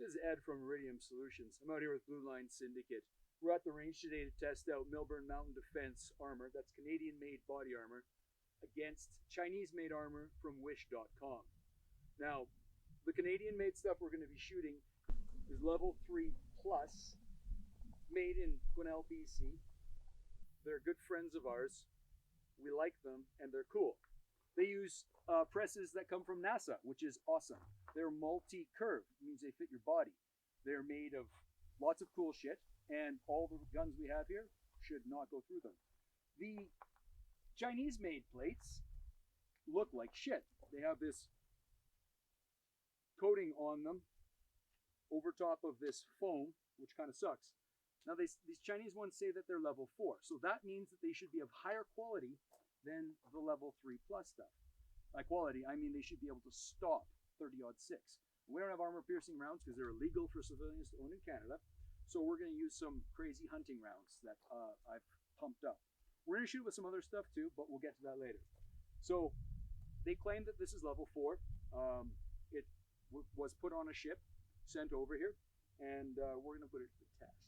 This is Ed from Iridium Solutions. I'm out here with Blue Line Syndicate. We're at the range today to test out Milburn Mountain Defense armor. That's Canadian-made body armor against Chinese-made armor from Wish.com. Now, the Canadian-made stuff we're going to be shooting is level 3 plus, made in Quesnel, BC. They're good friends of ours. We like them, and they're cool. They use presses that come from NASA, which is awesome. They're multi-curve, means they fit your body. They're made of lots of cool shit, and all the guns we have here should not go through them. The Chinese-made plates look like shit. They have this coating on them over top of this foam, which kind of sucks. Now, these Chinese ones say that they're level 4, so that means that they should be of higher quality than the level 3 plus stuff. By quality, I mean they should be able to stop 30-06. We don't have armor-piercing rounds because they're illegal for civilians to own in Canada, so we're going to use some crazy hunting rounds that I've pumped up. We're going to shoot with some other stuff too, but we'll get to that later. So they claim that this is level 4. It was put on a ship, sent over here, and we're going to put it to the test.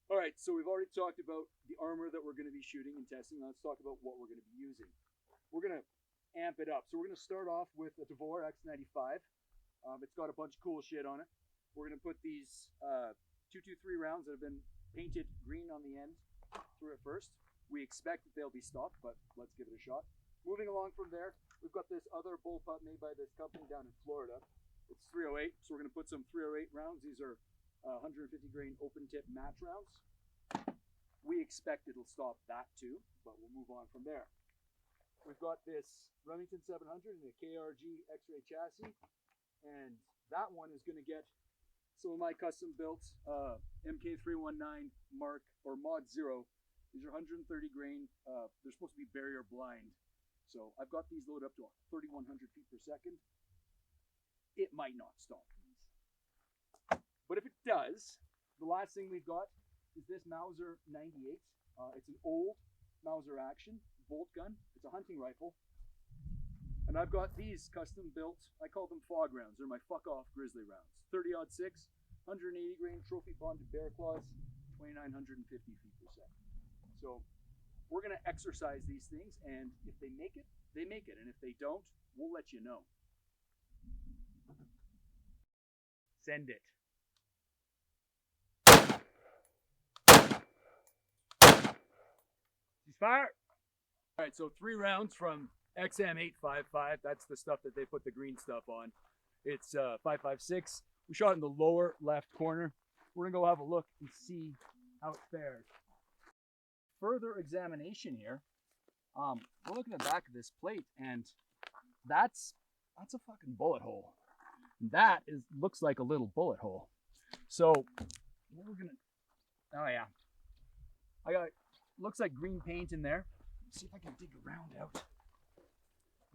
All right, so we've already talked about the armor that we're going to be shooting and testing. Now let's talk about what we're going to be using. We're going to amp it up. So we're going to start off with a Devore X95. It's got a bunch of cool shit on it. We're going to put these 223 rounds that have been painted green on the end through it first. We expect that they'll be stopped, but let's give it a shot. Moving along from there, we've got this other bullpup made by this company down in Florida. It's 308, so we're going to put some 308 rounds. These are 150 grain open tip match rounds. We expect it'll stop that too, but we'll move on from there. We've got this Remington 700 in a KRG X-ray chassis, and that one is going to get some of my custom built MK319 Mark or Mod 0. These are 130 grain. They're supposed to be barrier blind. So I've got these loaded up to 3,100 feet per second. It might not stop these. But if it does, the last thing we've got is this Mauser 98. It's an old Mauser action bolt gun. It's a hunting rifle. And I've got these custom built, I call them fog rounds. They're my fuck off grizzly rounds. 30-06, 180 grain trophy bonded bear claws, 2,950 feet per second. So we're going to exercise these things, and if they make it, they make it. And if they don't, we'll let you know. Send it. Fire. All right, so 3 rounds from XM855. That's the stuff that they put the green stuff on. It's 5.56. We shot in the lower left corner. We're gonna go have a look and see how it fares. Further examination here. We're looking at the back of this plate, and that's a fucking bullet hole. That looks like a little bullet hole. So what we're gonna, oh yeah, I got, looks like green paint in there. Let's see if I can dig a round out.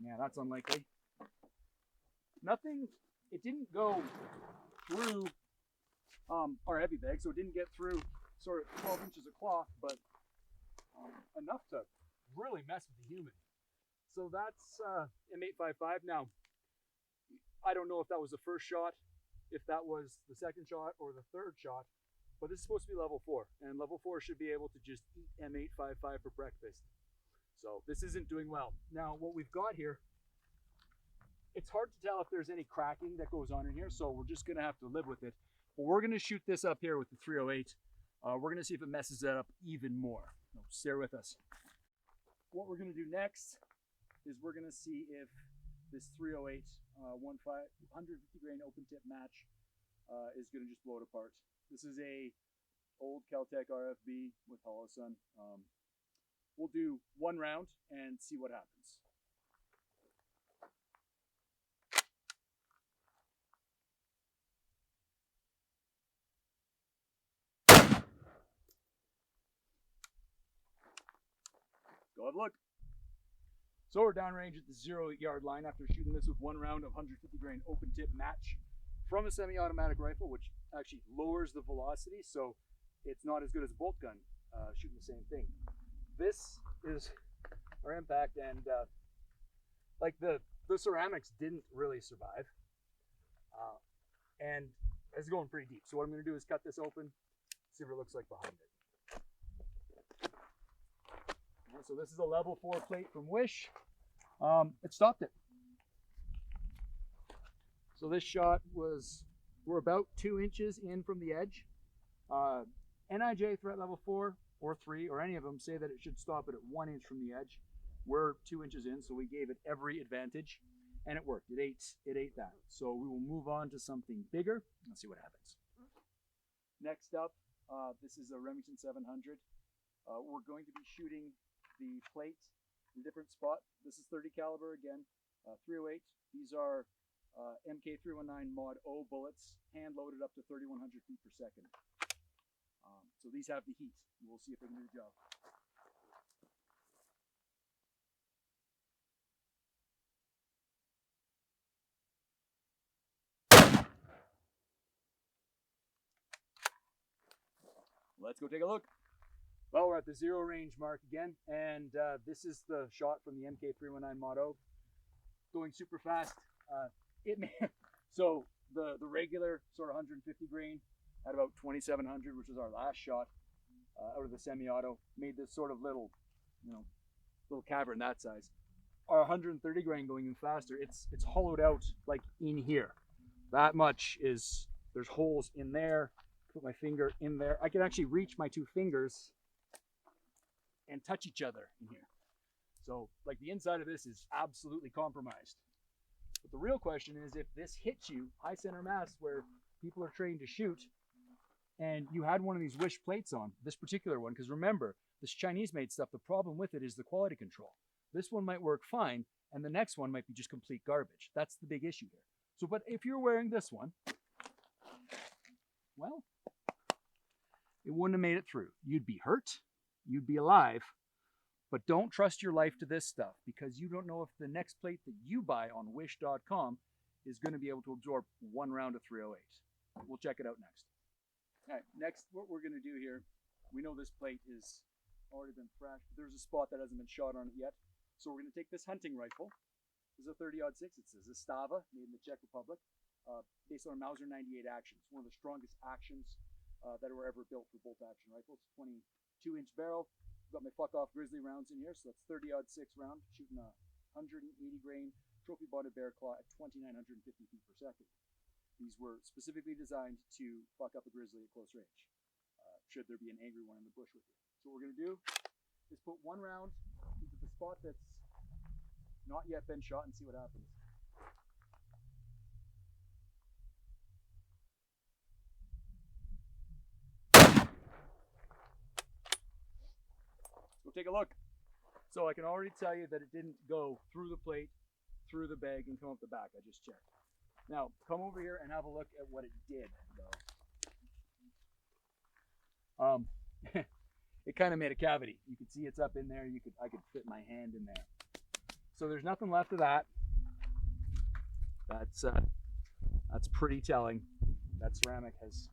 Yeah, that's unlikely. Nothing, it didn't go through our heavy bag, so it didn't get through sort of 12 inches of cloth, but enough to really mess with the human. So that's M855. Now, I don't know if that was the first shot, if that was the second shot or the third shot, but this is supposed to be level 4, and level 4 should be able to just eat M855 for breakfast. So this isn't doing well. Now, what we've got here, it's hard to tell if there's any cracking that goes on in here, so we're just gonna have to live with it. But we're gonna shoot this up here with the 308. We're gonna see if it messes that up even more. So stay with us. What we're gonna do next is we're gonna see if this 308 150 grain open tip match is gonna just blow it apart. This is a old Caltech RFB with Holosun. We'll do 1 round and see what happens. Go have a look. So we're downrange at the 0-yard line after shooting this with 1 round of 150 grain open tip match from a semi-automatic rifle, which actually lowers the velocity, so it's not as good as a bolt gun shooting the same thing. This is our impact, and like the ceramics didn't really survive, and it's going pretty deep. So what I'm going to do is cut this open, see what it looks like behind it. So this is a level 4 plate from Wish. It stopped it. So this shot was, we're about 2 inches in from the edge. NIJ threat level 4 or 3 or any of them say that it should stop it at 1 inch from the edge. We're 2 inches in, so we gave it every advantage, and it worked. It ate that. So we will move on to something bigger and see what happens. Next up, this is a Remington 700. We're going to be shooting the plate in a different spot. This is 30 caliber again, 308. These are MK319 Mod O bullets, hand loaded up to 3,100 feet per second. So these have the heat. We'll see if they can do the job. Let's go take a look. Well, we're at the 0 range mark again, and this is the shot from the MK319 Mod O. Going super fast. So the regular sort of 150 grain at about 2,700, which was our last shot out of the semi-auto, made this sort of little cavern that size. Our 130 grain going in faster, it's hollowed out like in here. That much is, there's holes in there. Put my finger in there. I can actually reach my 2 fingers and touch each other in here. So like the inside of this is absolutely compromised. But the real question is, if this hits you high center mass where people are trained to shoot, and you had one of these Wish plates on, this particular one, because remember, this Chinese made stuff, the problem with it is the quality control. This one might work fine, and the next one might be just complete garbage. That's the big issue here. So, but if you're wearing this one, well, it wouldn't have made it through. You'd be hurt, you'd be alive, but don't trust your life to this stuff, because you don't know if the next plate that you buy on wish.com is going to be able to absorb 1 round of 308. We'll check it out next. All right, next, what we're going to do here, we know this plate is already been thrashed, but there's a spot that hasn't been shot on it yet. So we're going to take this hunting rifle. This is a 30-06. It's a Zastava, made in the Czech Republic, based on a Mauser 98 action. It's one of the strongest actions that were ever built for bolt-action rifles. 22-inch barrel. Got my fuck-off Grizzly rounds in here, so that's 30-06 round, shooting a 180 grain trophy-bonded bear claw at 2,950 feet per second. These were specifically designed to fuck up a grizzly at close range, should there be an angry one in the bush with you. So what we're going to do is put 1 round into the spot that's not yet been shot and see what happens. Let's go take a look. So I can already tell you that it didn't go through the plate, through the bag, and come up the back. I just checked. Now, come over here and have a look at what it did, though. It kind of made a cavity. You could see it's up in there. I could fit my hand in there. So there's nothing left of that. That's pretty telling. That ceramic has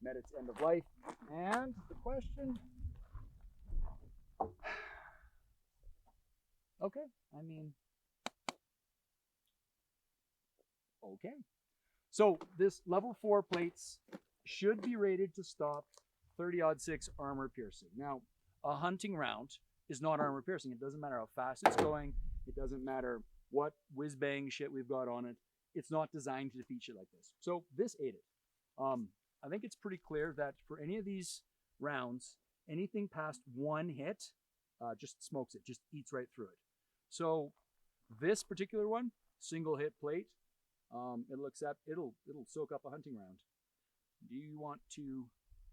met its end of life. And the question, okay, I mean, okay. So this level 4 plates should be rated to stop 30-06 armor piercing. Now, a hunting round is not armor piercing. It doesn't matter how fast it's going. It doesn't matter what whiz-bang shit we've got on it. It's not designed to defeat shit like this. So this ate it. I think it's pretty clear that for any of these rounds, anything past 1 hit just smokes it, just eats right through it. So this particular one, single hit plate, it'll soak up a hunting round. Do you want to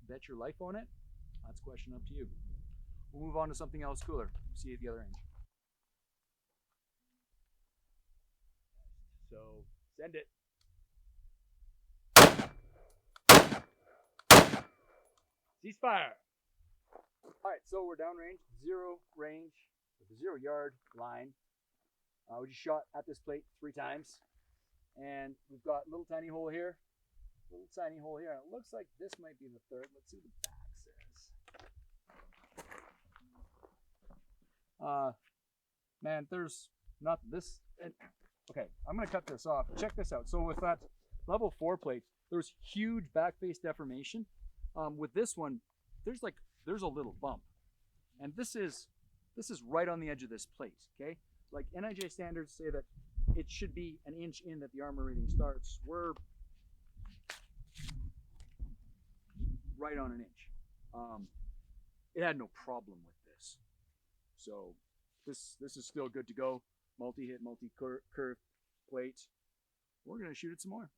bet your life on it? That's a question up to you. We'll move on to something else cooler. See you at the other end. So send it. Ceasefire. All right, so we're downrange, 0 range with a 0 yard line. We just shot at this plate 3 times, and we've got a little tiny hole here, little tiny hole here. And it looks like this might be the 3rd. Let's see what the back says. Man, there's not this. Okay, I'm gonna cut this off. Check this out. So with that level 4 plate, There's huge back face deformation. With this one, there's a little bump, and this is right on the edge of this plate. Okay, like NIJ standards say that it should be an inch in that the Armour rating starts. We're right on an inch. It had no problem with this, so this is still good to go. Multi-hit, multi-curve plate. We're gonna shoot it some more.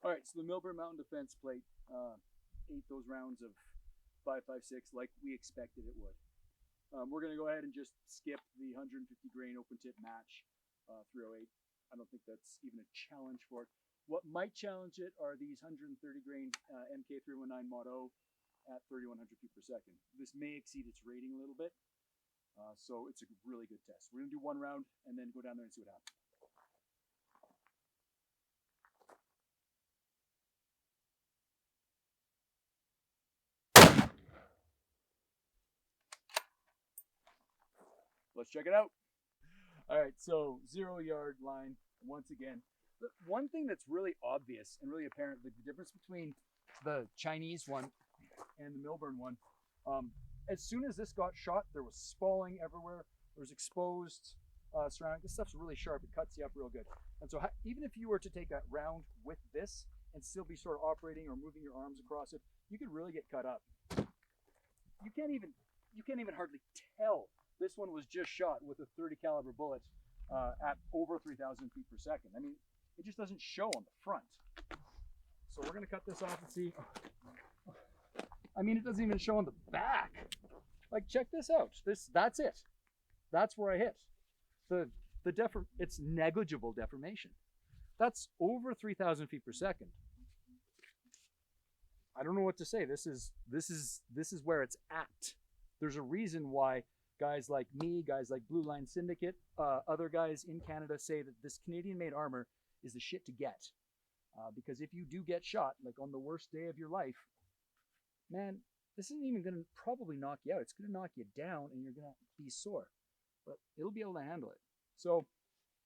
All right, so the Milburn Mountain Defense plate ate those rounds of 5.56 like we expected it would. We're gonna go ahead and just skip the 150 grain open tip match 308. I don't think that's even a challenge for it. What might challenge it are these 130 grain MK319 Mod O at 3100 feet per second. This may exceed its rating a little bit, so it's a really good test. We're gonna do one round and then go down there and see what happens. Let's check it out. All right, so 0 yard line once again. The one thing that's really obvious and really apparent, the difference between the Chinese one and the Milburn one, as soon as this got shot, there was spalling everywhere. There was exposed surrounding. This stuff's really sharp. It cuts you up real good. And so even if you were to take a round with this and still be sort of operating or moving your arms across it, you could really get cut up. You can't even hardly tell. This one was just shot with a 30 caliber bullet at over 3,000 feet per second. I mean, it just doesn't show on the front. So we're gonna cut this off and see. I mean, it doesn't even show on the back. Like, check this out. That's it. That's where I hit. It's negligible deformation. That's over 3,000 feet per second. I don't know what to say. This is where it's at. There's a reason why guys like me, guys like Blue Line Syndicate, other guys in Canada say that this Canadian-made armor is the shit to get. Because if you do get shot, like on the worst day of your life, man, this isn't even going to probably knock you out. It's going to knock you down and you're going to be sore. But it'll be able to handle it. So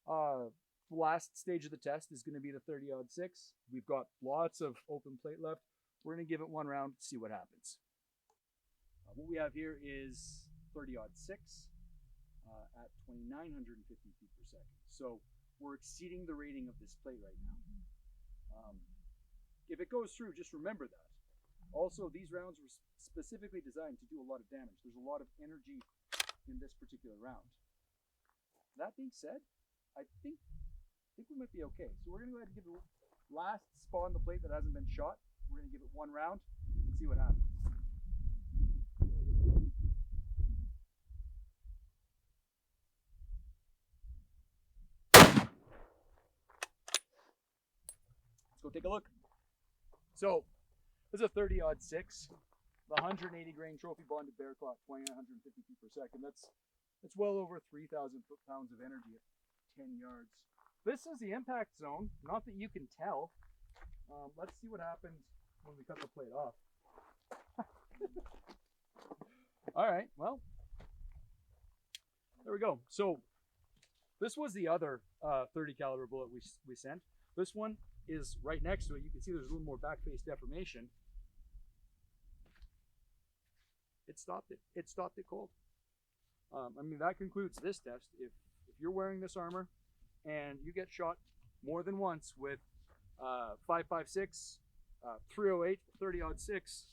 the last stage of the test is going to be the 30-06. We've got lots of open plate left. We're going to give it one round, see what happens. What we have here is 30-06 at 2,950 feet per second. So we're exceeding the rating of this plate right now. If it goes through, just remember that. Also, these rounds were specifically designed to do a lot of damage. There's a lot of energy in this particular round. That being said, I think we might be okay. So we're going to go ahead and give it last spot on the plate that hasn't been shot. We're going to give it one round and see what happens. Let's go take a look. So this is a 30-06, the 180 grain trophy bonded bear claw, 2,950 feet per second. That's well over 3,000 pounds of energy at 10 yards. This is the impact zone. Not that you can tell. Let's see what happens when we cut the plate off. All right, well, there we go. So this was the other 30 caliber bullet we sent. This one is right next to it. You can see there's a little more back face deformation. It stopped it. It stopped it cold. I mean, that concludes this test. If you're wearing this armor and you get shot more than once with 5.56, 308, 30-06,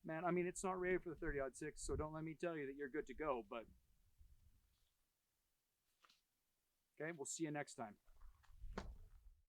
man, I mean, it's not rated for the 30-06, so don't let me tell you that you're good to go, but okay, we'll see you next time.